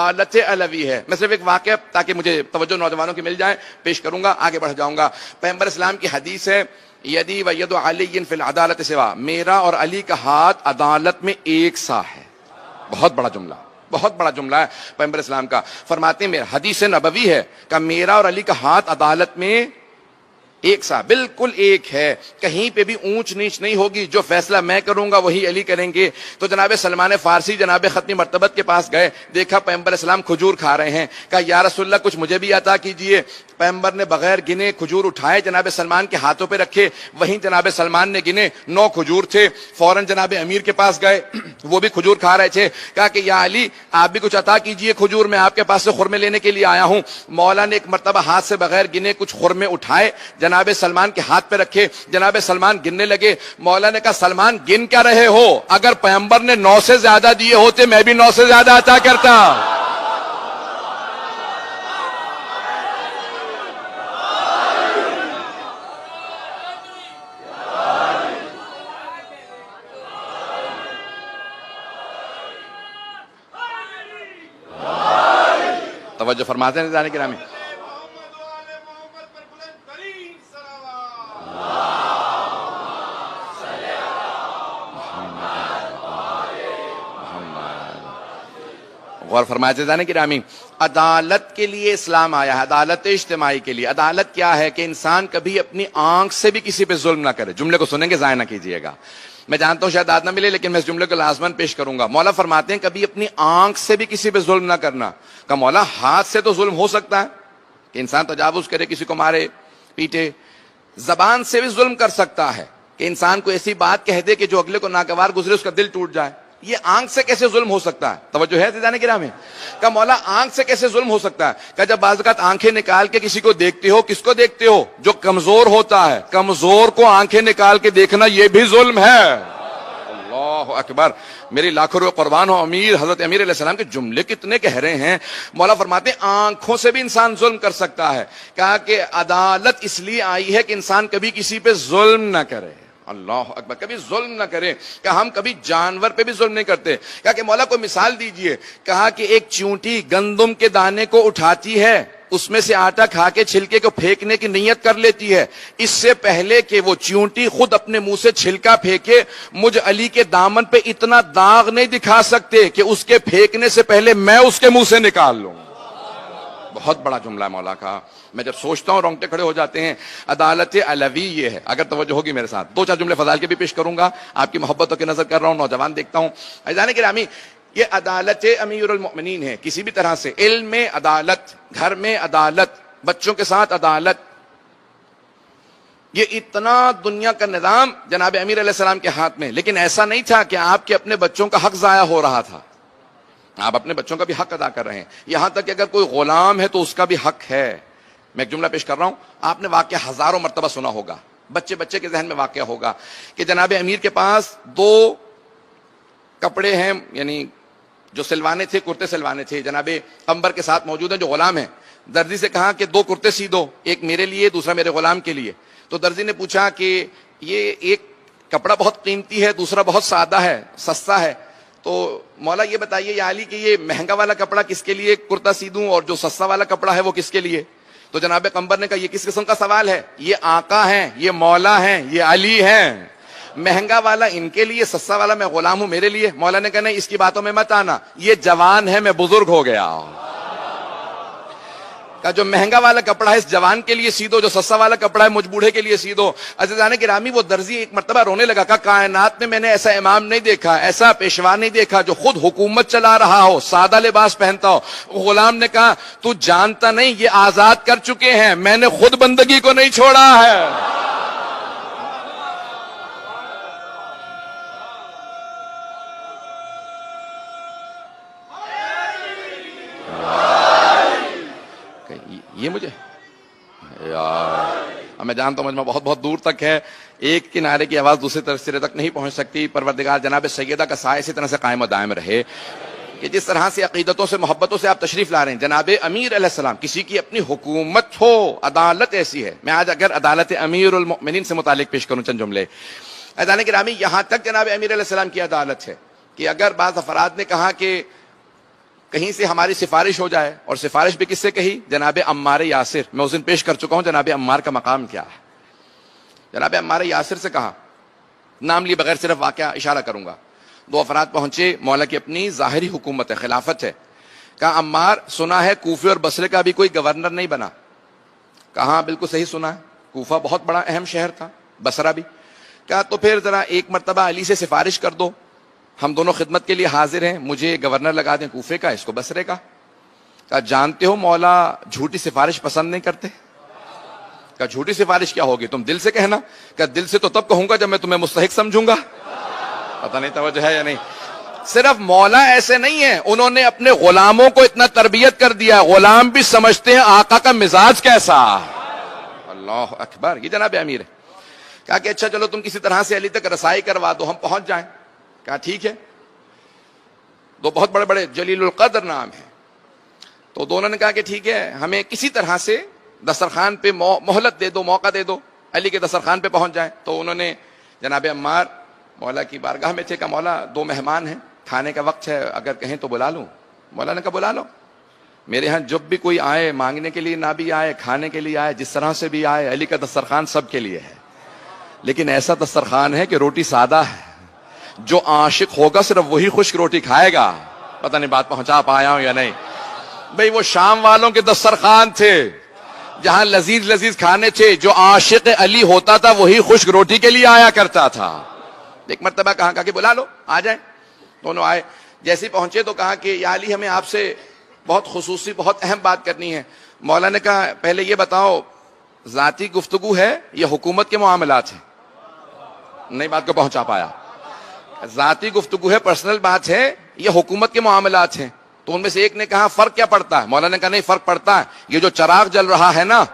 عدالت علوی ہے. میں صرف ایک واقعہ تاکہ مجھے توجہ نوجوانوں کی مل جائے پیش کروں گا, آگے بڑھ جاؤں گا. پیغمبر اسلام کی حدیث ہے یدی و ید علی فی العدالت سوا, میرا اور علی کا ہاتھ عدالت میں ایک سا ہے. بہت بڑا جملہ, بہت بڑا جملہ ہے پیغمبر اسلام کا. فرماتے ہیں حدیث نبوی ہے کہ میرا اور علی کا ہاتھ عدالت میں ایک سا, بالکل ایک ہے, کہیں پہ بھی اونچ نیچ نہیں ہوگی. جو فیصلہ میں کروں گا وہی علی کریں گے. تو جناب سلمان فارسی جناب ختمی مرتبت کے پاس گئے, دیکھا پیغمبر اسلام کھجور کھا رہے ہیں, کہا یا رسول اللہ کچھ مجھے بھی عطا کیجئے. پیغمبر نے بغیر گنے کھجور اٹھائے, جناب سلمان کے ہاتھوں پہ رکھے, وہیں جناب سلمان نے گنے 9 کھجور تھے. فوراً جناب امیر کے پاس گئے, وہ بھی کھجور کھا رہے تھے, کہا کہ یا علی آپ بھی کچھ عطا کیجئے کھجور, میں آپ کے پاس سے خرمے لینے کے لیے آیا ہوں. مولا نے ایک مرتبہ ہاتھ سے بغیر گنے کچھ خرمے اٹھائے, جناب سلمان کے ہاتھ پہ رکھے. جناب سلمان گننے لگے. مولا نے کہا سلمان گن کیا رہے ہو, اگر پیغمبر نے 9 سے زیادہ دیے ہوتے میں بھی 9 سے زیادہ عطا کرتا. توجہ فرماتے ہیں جانے گرامی. غور فرماتے جانے گرامی, عدالت کے لیے اسلام آیا ہے, عدالت اجتماعی کے لیے. عدالت کیا ہے کہ انسان کبھی اپنی آنکھ سے بھی کسی پہ ظلم نہ کرے. جملے کو سنیں گے ضائع نہ کیجیے گا, میں جانتا ہوں شاید آج نہ ملے لیکن میں اس جملے کو لازماً پیش کروں گا. مولا فرماتے ہیں کبھی اپنی آنکھ سے بھی کسی پہ ظلم نہ کرنا. کہ مولا ہاتھ سے تو ظلم ہو سکتا ہے کہ انسان تجاوز کرے, کسی کو مارے پیٹے. زبان سے بھی ظلم کر سکتا ہے کہ انسان کو ایسی بات کہہ دے کہ جو اگلے کو ناگوار گزرے اس کا دل ٹوٹ جائے. یہ آنکھ سے کیسے ظلم ہو سکتا ہے؟ توجہ ہے جانے گرامی. کہ مولا آنکھ سے کیسے ظلم ہو سکتا ہے؟ کہ جب بعض اوقات آنکھیں نکال کے کسی کو دیکھتے ہو, کس کو دیکھتے ہو؟ جو کمزور ہوتا ہے. کمزور کو آنکھیں نکال کے دیکھنا یہ بھی ظلم ہے. اللہ اکبر, میری لاکھوں روپے قربان ہو امیر حضرت امیر علیہ السلام کے جملے کتنے گہرے ہیں. مولا فرماتے ہیں آنکھوں سے بھی انسان ظلم کر سکتا ہے. کہا کہ عدالت اس لیے آئی ہے کہ انسان کبھی کسی پہ ظلم نہ کرے. اللہ اکبر, کبھی ظلم نہ کرے. کہ ہم کبھی جانور پہ بھی ظلم نہیں کرتے. کہا کہ مولا کوئی مثال دیجئے. کہا کہ ایک چیونٹی گندم کے دانے کو اٹھاتی ہے, اس میں سے آٹا کھا کے چھلکے کو پھینکنے کی نیت کر لیتی ہے. اس سے پہلے کہ وہ چیونٹی خود اپنے منہ سے چھلکا پھینکے, مجھ علی کے دامن پہ اتنا داغ نہیں دکھا سکتے کہ اس کے پھینکنے سے پہلے میں اس کے منہ سے نکال لوں. بہت بڑا جملہ ہے مولا کا, میں جب سوچتا ہوں رونگٹے کھڑے ہو جاتے ہیں. عدالت علوی یہ ہے. اگر توجہ ہوگی میرے ساتھ 2-4 جملے فضائل کے بھی پیش کروں گا. آپ کی محبتوں کی نظر کر رہا ہوں, نوجوان دیکھتا ہوں. عزیزان گرامی, یہ عدالت امیر المؤمنین ہے. کسی بھی طرح سے علم میں عدالت, گھر میں عدالت, بچوں کے ساتھ عدالت, یہ اتنا دنیا کا نظام جناب امیر علیہ السلام کے ہاتھ میں. لیکن ایسا نہیں تھا کہ آپ کے اپنے بچوں کا حق ضائع ہو رہا تھا. آپ اپنے بچوں کا بھی حق ادا کر رہے ہیں. یہاں تک کہ اگر کوئی غلام ہے تو اس کا بھی حق ہے. میں ایک جملہ پیش کر رہا ہوں, آپ نے واقعہ ہزاروں مرتبہ سنا ہوگا, بچے کے ذہن میں واقعہ ہوگا کہ جناب امیر کے پاس 2 کپڑے ہیں, یعنی جو سلوانے تھے, کرتے سلوانے تھے. جناب قمبر کے ساتھ موجود ہیں جو غلام ہیں. درزی سے کہا کہ 2 کرتے سی دو, ایک میرے لیے دوسرا میرے غلام کے لیے. تو درزی نے پوچھا کہ یہ ایک کپڑا بہت قیمتی ہے, دوسرا بہت سادہ ہے, سستا ہے, تو مولا یہ بتائیے یا علی کہ یہ مہنگا والا کپڑا کس کے لیے کرتا سی دوں اور جو سستا والا کپڑا ہے وہ کس کے لیے؟ تو جناب قمبر نے کہا یہ کس قسم کا سوال ہے؟ یہ آقا ہیں, یہ مولا ہیں, یہ علی ہیں. مہنگا والا ان کے لیے, سستا والا میں غلام ہوں میرے لیے. مولا نے کہا نہیں, اس کی باتوں میں مت آنا, یہ جوان ہے, میں بزرگ ہو گیا. کہ جو مہنگا والا کپڑا ہے اس جوان کے لیے سی دو, جو سستا والا کپڑا ہے مجھ بوڑھے کے لیے سی دو. عزیزان گرامی, وہ درزی ایک مرتبہ رونے لگا. کہا کائنات میں میں نے ایسا امام نہیں دیکھا, ایسا پیشوا نہیں دیکھا جو خود حکومت چلا رہا ہو, سادہ لباس پہنتا ہو. غلام نے کہا تو جانتا نہیں یہ آزاد کر چکے ہیں, میں نے خود بندگی کو نہیں چھوڑا ہے. یہ مجھے یار, میں جانتا ہوں مجمع بہت بہت دور تک ہے, ایک کنارے کی آواز دوسری طرف سرے تک نہیں پہنچ سکتی. پروردگار جناب سیدہ کا سایہ اسی طرح سے قائم و دائم رہے کہ جس طرح سے عقیدتوں سے محبتوں سے آپ تشریف لا رہے ہیں. جناب امیر علیہ السلام, کسی کی اپنی حکومت ہو, عدالت ایسی ہے. میں آج اگر عدالت امیر المؤمنین سے متعلق پیش کروں چند جملے. عزیزان گرامی, یہاں تک جناب امیر علیہ السلام کی عدالت ہے کہ اگر بعض افراد نے کہا کہ کہیں سے ہماری سفارش ہو جائے، اور سفارش بھی کس سے کہی؟ جناب عمار یاسر. میں اس دن پیش کر چکا ہوں جناب عمار کا مقام کیا ہے. جناب عمار یاسر سے کہا، نام لی بغیر صرف واقعہ اشارہ کروں گا. 2 افراد پہنچے، مولا کی اپنی ظاہری حکومت ہے، خلافت ہے. کہا عمار، سنا ہے کوفے اور بصرے کا بھی کوئی گورنر نہیں بنا. کہا بالکل صحیح سنا ہے، کوفہ بہت بڑا اہم شہر تھا، بصرہ بھی. کہا تو پھر ذرا ایک مرتبہ علی سے سفارش کر دو، ہم دونوں خدمت کے لیے حاضر ہیں، مجھے گورنر لگا دیں کوفے کا، اس کو بصرے کا. کہا جانتے ہو مولا جھوٹی سفارش پسند نہیں کرتے. کہا جھوٹی سفارش کیا ہوگی، تم دل سے کہنا. کہا دل سے تو تب کہوں گا جب میں تمہیں مستحق سمجھوں گا. پتہ نہیں توجہ ہے یا نہیں. صرف مولا ایسے نہیں ہیں، انہوں نے اپنے غلاموں کو اتنا تربیت کر دیا، غلام بھی سمجھتے ہیں آقا کا مزاج کیسا. اللہ اکبر. یہ جناب امیر ہے. کہا کہ اچھا چلو تم کسی طرح سے علی تک رسائی کروا دو، ہم پہنچ جائیں. کہا ٹھیک ہے. 2 بہت بڑے بڑے جلیل القدر نام ہیں. تو دونوں نے کہا کہ ٹھیک ہے، ہمیں کسی طرح سے دسترخوان پہ مہلت دے دو، موقع دے دو، علی کے دسترخوان پہ پہنچ جائیں. تو انہوں نے جناب عمار مولا کی بارگاہ میں تھے. کہا مولا 2 مہمان ہیں، کھانے کا وقت ہے، اگر کہیں تو بلا لوں. مولا نے کہا بلا لو. میرے ہاں جب بھی کوئی آئے، مانگنے کے لیے نہ بھی آئے، کھانے کے لیے آئے، جس طرح سے بھی آئے، علی کا دسترخوان سب کے لیے ہے. لیکن ایسا دسترخوان ہے کہ روٹی سادہ ہے. جو عاشق ہوگا صرف وہی خشک روٹی کھائے گا. پتہ نہیں بات پہنچا پایا ہوں یا نہیں. بھئی وہ شام والوں کے دسترخوان تھے جہاں لذیذ لذیذ کھانے تھے. جو عاشق علی ہوتا تھا وہی خشک روٹی کے لیے آیا کرتا تھا. ایک مرتبہ کہا کہ بلا لو، آ جائیں. دونوں آئے. جیسے پہنچے تو کہا کہ یا علی ہمیں آپ سے بہت خصوصی بہت اہم بات کرنی ہے. مولا نے کہا پہلے یہ بتاؤ ذاتی گفتگو ہے یا حکومت کے معاملات ہیں؟ نہیں بات کو پہنچا پایا. ذاتی گفتگو ہے، پرسنل بات ہے، یہ حکومت کے معاملات ہیں. تو ان میں سے ایک نے کہا فرق کیا پڑتا ہے؟ مولا نے کہا نہیں فرق پڑتا ہے. یہ جو چراغ جل رہا ہے نا،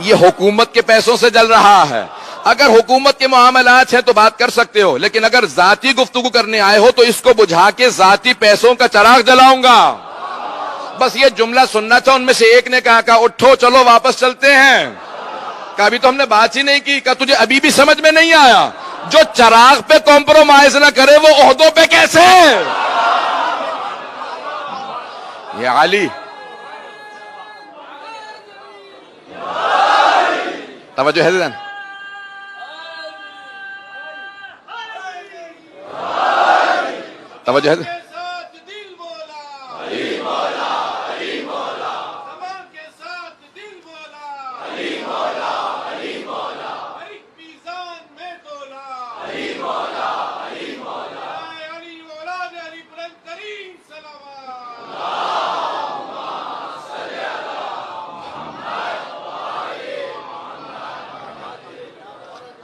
یہ حکومت کے پیسوں سے جل رہا ہے. اگر حکومت کے معاملات ہیں تو بات کر سکتے ہو، لیکن اگر ذاتی گفتگو کرنے آئے ہو تو اس کو بجھا کے ذاتی پیسوں کا چراغ جلاؤں گا. بس یہ جملہ سننا تھا. ان میں سے ایک نے کہا اٹھو چلو واپس چلتے ہیں. کہا ابھی تو ہم نے بات ہی نہیں کی. کہا تجھے ابھی بھی سمجھ میں نہیں آیا؟ جو چراغ پہ کمپرومائز نہ کرے وہ عہدوں پہ کیسے؟ یہ علی. توجہ ہے ذرا. توجہ ہے.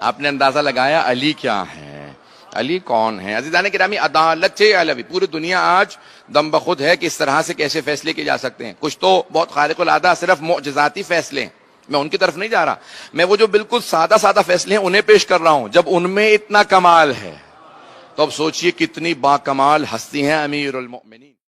آپ نے اندازہ لگایا علی کیا ہے، علی کون ہے. عزیزان گرامی، عدالت علوی پوری دنیا آج دم بخود ہے کہ اس طرح سے کیسے فیصلے کیے جا سکتے ہیں. کچھ تو بہت خارق العادہ صرف معجزاتی فیصلے ہیں، میں ان کی طرف نہیں جا رہا. میں وہ جو بالکل سادہ سادہ فیصلے ہیں انہیں پیش کر رہا ہوں. جب ان میں اتنا کمال ہے تو اب سوچئے کتنی با کمال ہستی ہیں امیر المؤمنین.